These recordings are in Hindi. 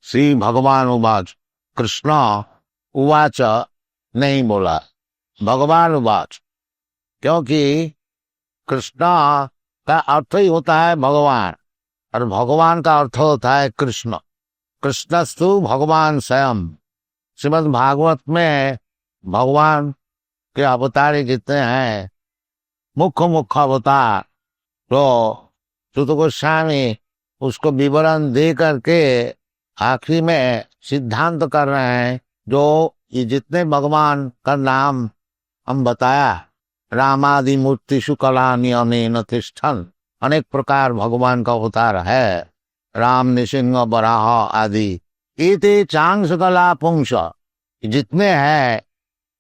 श्री भगवान उवाच, कृष्ण उवाच नहीं बोला, भगवान उवाच, क्योंकि कृष्ण का अर्थ ही होता है भगवान, और भगवान का अर्थ होता है कृष्ण। कृष्णस्तु भगवान स्वयं। श्रीमद् भागवत में भगवान के अवतार जितने हैं, मुख्य मुख्य अवतार, तो सूत गोस्वामी उसको विवरण दे करके आखिरी में सिद्धांत कर रहे हैं। जो ये जितने भगवान का नाम हम बताया, रामादि मूर्तिषु कलानि अनेन तिष्ठन्, अनेक प्रकार भगवान का अवतार है, राम, नृसिंह, वराह आदि। एते चांस कला पुंस, जितने हैं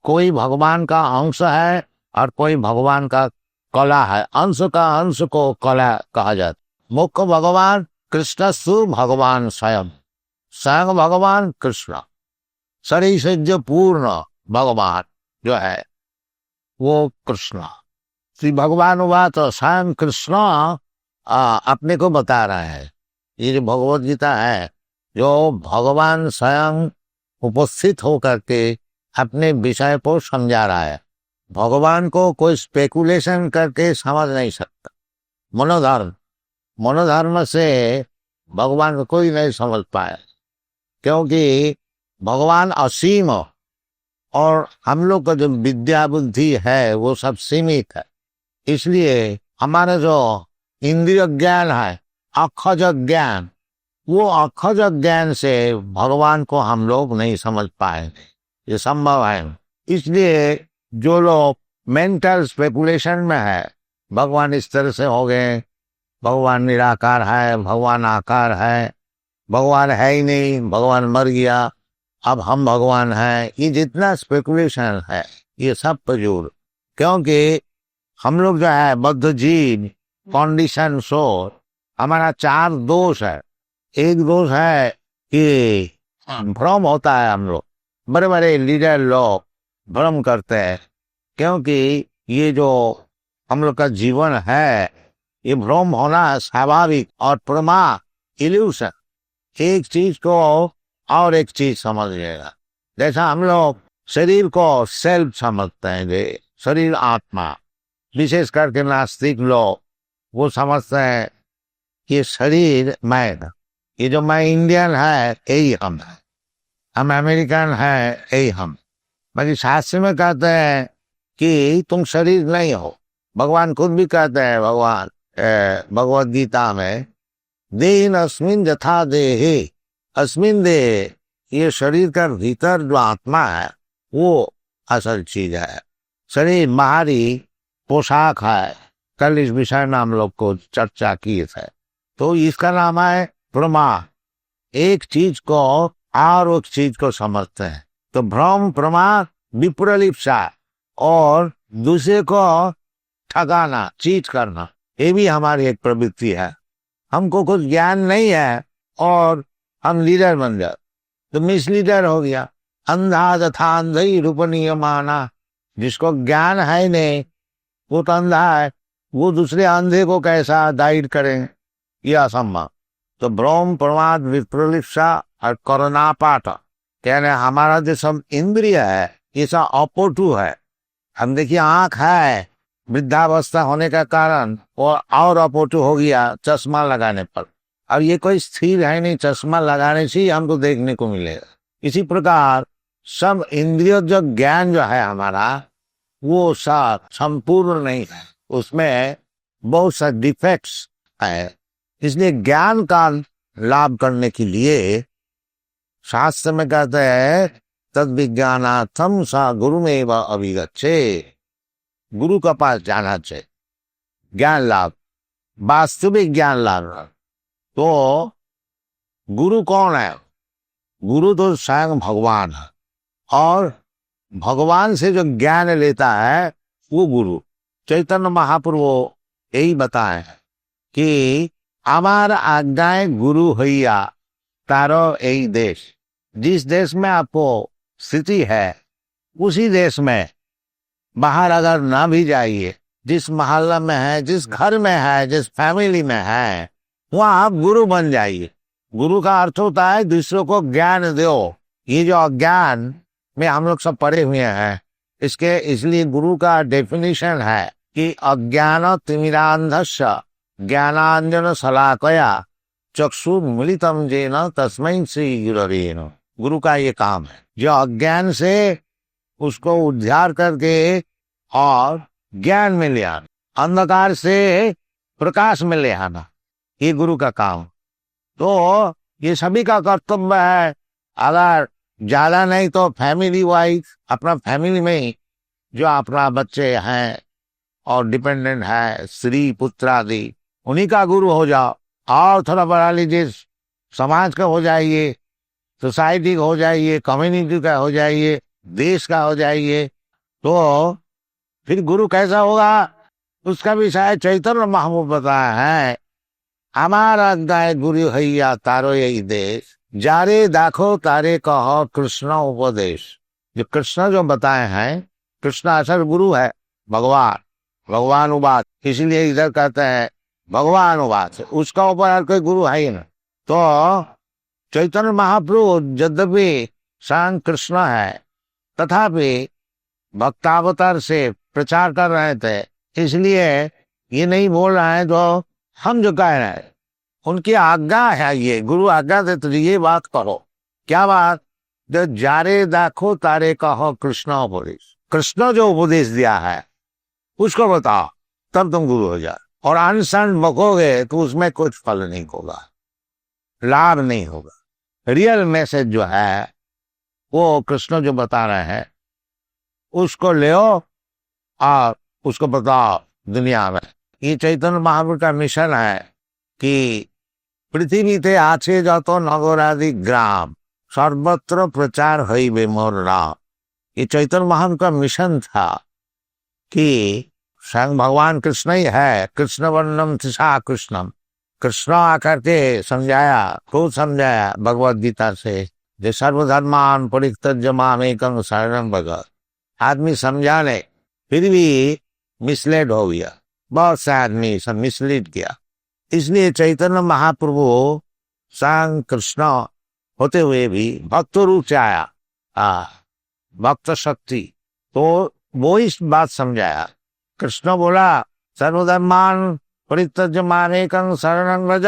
कोई भगवान का अंश है और कोई भगवान का कला है। अंश का अंश को कला कहा जाता। मुख्य भगवान कृष्णस्तु भगवान स्वयं, स्वयं भगवान कृष्ण, शरीर से जो पूर्ण भगवान जो है वो कृष्ण। श्री भगवान हुआ तो स्वयं कृष्ण अपने को बता रहे हैं। ये जो भगवत गीता है, जो भगवान स्वयं उपस्थित होकर के अपने विषय को समझा रहा है। भगवान को कोई स्पेकुलेशन करके समझ नहीं सकता। मनोधर्म से भगवान को कोई नहीं समझ पाया, क्योंकि भगवान असीम और हम लोग का जो विद्या बुद्धि है वो सब सीमित है। इसलिए हमारा जो इंद्रिय ज्ञान है, अक्षज ज्ञान, वो अक्षज ज्ञान से भगवान को हम लोग नहीं समझ पाएंगे, ये संभव है। इसलिए जो लोग मेंटल स्पेकुलेशन में है, भगवान इस तरह से हो गए, भगवान निराकार है, भगवान आकार है, भगवान है ही नहीं, भगवान मर गया, अब हम भगवान हैं, ये जितना स्पेकुलेशन है ये सब फजूल। क्योंकि हम लोग जो है बद्ध जीव, कंडीशन सोल, हमारा 4 दोष है। एक दोष है कि भ्रम होता है। हम लोग बड़े बड़े लीडर लोग भ्रम करते हैं, क्योंकि ये जो हम लोग का जीवन है ये भ्रम होना स्वाभाविक और प्रमा इल्यूशन। एक चीज को और एक चीज समझ लेगा। जैसा हम लोग शरीर को सेल्फ समझते हैं, शरीर आत्मा, विशेष करके नास्तिक लोग वो समझते हैं कि शरीर मैं, ये जो मैं इंडियन है यही हम है, हम अमेरिकन है यही हम। बाकी शास्त्र में कहते हैं कि तुम शरीर नहीं हो। भगवान खुद भी कहते हैं, भगवान भगवद गीता में, देहिन अस्मिन यथा देहे अस्मिन देहे, ये शरीर का भीतर जो आत्मा है वो असल चीज है। शरीर बाहरी पोशाक है। कल इस विषय में हम लोग को चर्चा की है। तो इसका नाम है प्रमा। एक चीज को और एक चीज को समझते हैं। तो भ्रम, प्रमा, विप्रलिप्सा और दूसरे को ठगाना, चीट करना, ये भी हमारी एक प्रवृत्ति है। हमको कुछ ज्ञान नहीं है और हम लीडर बन जाते तो मिसलीडर हो गया। अंधा तथा अंधी रूपनीयमाना, जिसको ज्ञान है नहीं वो तो अंधा है, वो दूसरे अंधे को कैसा गाइड करें, यह असंभव। तो भ्रम, प्रमाद, विप्रलिप्सा और करुणापाठ, कहने हमारा जो सब इंद्रिय है ये सब अपोटू है। हम देखिए आंख है, वृद्धावस्था होने का कारण और अपोटू हो गया चश्मा लगाने पर। अब ये कोई स्थिर है नहीं, चश्मा लगाने से ही हमको देखने को मिलेगा। इसी प्रकार सब इंद्रिय जो ज्ञान जो है हमारा वो सब संपूर्ण नहीं है, उसमें बहुत सा डिफेक्ट्स है। इसलिए ज्ञान का लाभ करने के लिए शास्त्र में कहते हैं तद विज्ञानार्थम सा गुरुमेव अभिगच्छे, गुरु के पास जाना चाहिए ज्ञान लाभ, वास्तविक ज्ञान लाभ। तो गुरु कौन है? गुरु तो स्वयं भगवान है, और भगवान से जो ज्ञान लेता है वो गुरु। चैतन्य महाप्रभु यही बताए कि हमार आज्ञाएं गुरु हैया तारो यही देश। जिस देश में आपको स्थिति है उसी देश में बाहर अगर ना भी जाइए, जिस मोहल्ला में है, जिस घर में है, जिस फैमिली में है, वहां आप गुरु बन जाइए। गुरु का अर्थ होता है दूसरों को ज्ञान दो। ये जो अज्ञान में हम लोग सब पड़े हुए हैं, इसलिए गुरु का डेफिनेशन है कि अज्ञान तिमिरांधस्य ज्ञानांजन शलाकया चक्षुर्मिलितं येन तस्मै श्री गुरवे नमः। गुरु का ये काम है, जो अज्ञान से उसको उद्धार करके और ज्ञान में ले आना, अंधकार से प्रकाश में ले आना, ये गुरु का काम। तो ये सभी का कर्तव्य है। अगर ज्यादा नहीं तो फैमिली वाइज, अपना फैमिली में जो अपना बच्चे हैं और डिपेंडेंट है, स्त्री पुत्र आदि, उन्हीं का गुरु हो जाओ। और थोड़ा बढ़ा लीजिए, समाज का हो जाइए, सोसाइटी का हो जाइए, कम्युनिटी का हो जाइए, देश का हो जाइए। तो फिर गुरु कैसा होगा, उसका भी शायद चैतन्य महाप्रभु बताया है, हमारा गाय गुरु हैया तारो यही देश, जारे दाखो तारे कहो कृष्ण उपदेश। जो कृष्ण जो बताए हैं, कृष्ण असल गुरु है, भगवान उबाच, इसीलिए इधर कहते हैं भगवान उबाच, उसका ऊपर हर कोई गुरु है ही ना। तो चैतन्य महाप्रभु यद्यपि स्वयं कृष्ण है, तथापि भक्तावतार से प्रचार कर रहे थे, इसलिए ये नहीं बोल रहे हैं जो हम जो कह रहे हैं, उनकी आज्ञा है, ये गुरु आज्ञा दे तो ये बात करो। क्या बात, जो जारे दाखो तारे कहो कृष्ण उपदेश, कृष्ण जो उपदेश दिया है उसको बताओ, तब तुम गुरु हो जाओ। और अनशन बकोगे तो उसमें कुछ फल नहीं होगा, लाभ नहीं होगा। रियल मैसेज जो है वो कृष्ण जो बता रहे हैं उसको ले और उसको बताओ दुनिया में। ये चैतन्य महाप्रभु का मिशन है कि पृथ्वी थे आछे जातो नगरादि ग्राम, सर्वत्र प्रचार हईबे मोर नाम। ये चैतन्य महाप्रभु का मिशन था कि स्वयं भगवान कृष्ण ही है, कृष्ण वर्णम थिसा कृष्णम, कृष्ण आकर के समझाया, खूब समझाया भगवद गीता से, जो सर्वधर्मान परित्यज्य मामेकं शरणं व्रज। आदमी समझा नहीं, फिर भी मिसलेड हो गया, बहुत से आदमी सब मिसलीड किया। इसलिए चैतन्य महाप्रभु स्वयं कृष्ण होते हुए भी भक्त रूप से आया, भक्त शक्ति, तो वो इस बात समझाया। कृष्ण बोला सर्वधर्मान परित्यज्य मामेकं शरणं व्रज,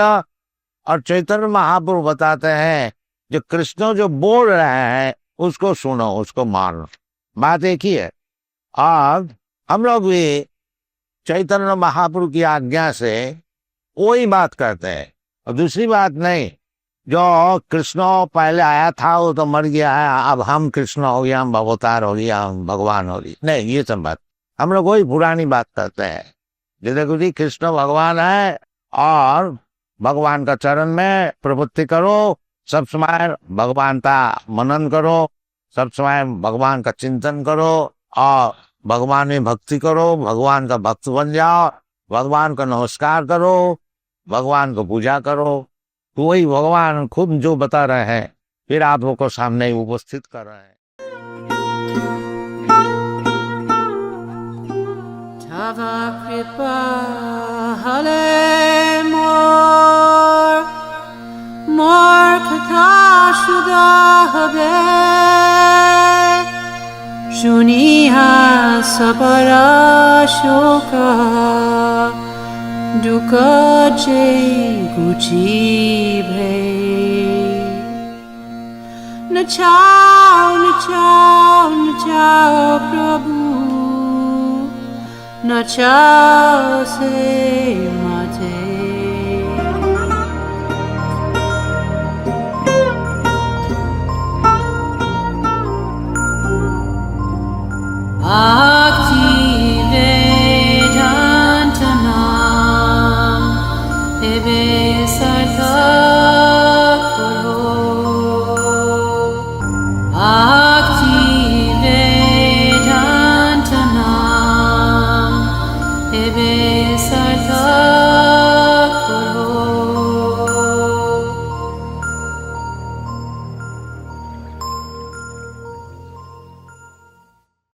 और चैतन्य महाप्रभु बताते हैं जो कृष्ण जो बोल रहे हैं उसको सुनो, उसको मानो, बात एक ही है। और हम लोग भी चैतन्य महाप्रभु की आज्ञा से वही बात करते हैं। और दूसरी बात नहीं, जो कृष्ण पहले आया था वो तो मर गया है, अब हम कृष्ण हो गया, हम अवतार हो गया, हम भगवान हो गए, नहीं, ये सब बात हम लोग वही पुरानी बात करते हैं। जैसे कि कृष्ण भगवान है और भगवान का चरण में प्रवृत्ति करो, सब समय भगवान का मनन करो, सब समय भगवान का चिंतन करो और भगवान में भक्ति करो, भगवान का भक्त बन जाओ, भगवान को नमस्कार करो, भगवान को पूजा करो। तो वही भगवान खुद जो बता रहे हैं, फिर आप लोग को सामने उपस्थित कर रहे हैं। Tava kripa hale mor katha shuda habe, shuniha sabara shoka duka je guchi bhe. Nachao nachao nachao prabhu, nachao se mate. Bhakti Vedanta Nam Ebe Sartha Karo. Bhakti Vedanta Nam Ebe Sartha